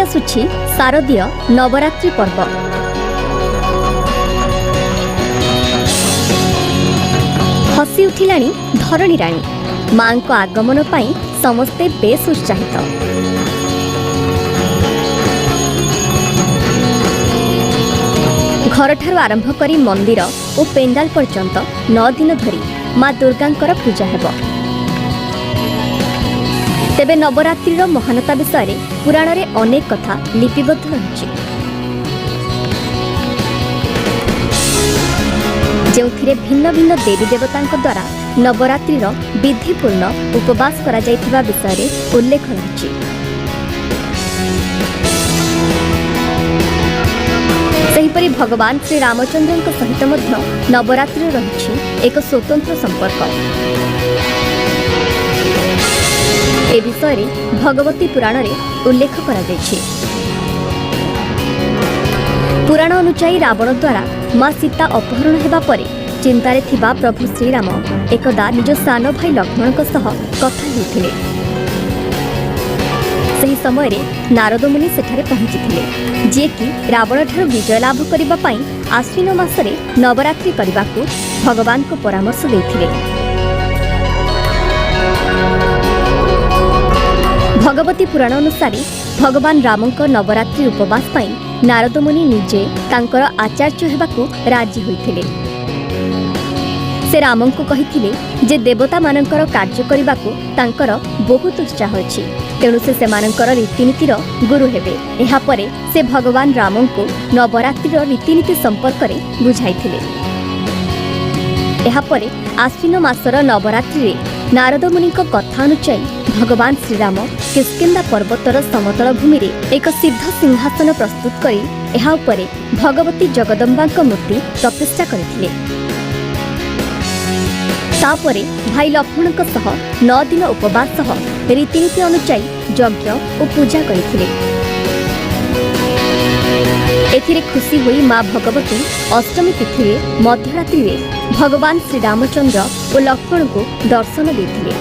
आसुछि शारदीय नवरात्रि पर्व। हसी उठिलाणी धरणी राणी मां को आगमन पाई समस्ते बेस उत्साहित। घरठारु आरंभ करी मंदिर और पेंडाल पर्यंत 9 दिन धरी मां दुर्गांकर पूजा हेब। तेबे नवरात्रिर महानता विषय पुराण रे अनेक कथा लिपिबद्ध रही, जो भिन्न भिन्न देवी देवता द्वारा नवरात्रिर विधिपूर्ण उपवास करा जायथिबा विषय उल्लेख रही। सेहिपरि भगवान श्री रामचंद्र सहित मध्य नवरात्रि रही एक स्वतंत्र संपर्क। ए विषय भगवती पुराण रे उल्लेख करा जायछि। पुराण अनुसार रावण द्वारा मां सीता अपहरण हेबा परे चिंतारे थिबा प्रभु श्रीराम एकदा निज सान भाई लक्ष्मण सह कथा हेउथिले। सही समय रे नारद मुनि सेठारे पहुंचीथिले, जे कि रावण ठारू विजय लाभ करिबा पई आश्विन मासरे नवरात्रि करिबाकू भगवान को परामर्श देथिले। भगवती पुराण अनुसार भगवान रामंक नवरात्रि उपवास पाई नारद मुनि निजे तांकर आचार्य हेबाकू राजी होइथिले। से रामंकु कहिथिले जे देवता मानकर कार्य करिबाकू तांकर बहुत उत्साह अछि, तेणु से सेमानकर रीतिनीतिर गुरु हेबे। एहा परे से भगवान रामंकु नवरात्रिर रीतिनीति संपर्क रे बुझाइथिले। एहा परे आश्विन मासर नवरात्रि रे नारद मुनि कथा अनुसार भगवान श्रीराम किष्किंधा पर्वतर समतल भूमि रे एक सिद्ध सिंहासन प्रस्तुत करी एहा उपरे भगवती जगदम्बा मूर्ति प्रतिष्ठा करथिले। तापरे भाई लक्ष्मण सह 9 दिन उपवास सह रीतिनीति अनुसार यज्ञ और पूजा करथिले। एथिरे खुशी होई मां भगवती अष्टमी तिथि रे मध्यरात्रि रे भगवान श्री रामचंद्र और लक्ष्मण को दर्शन देथिले।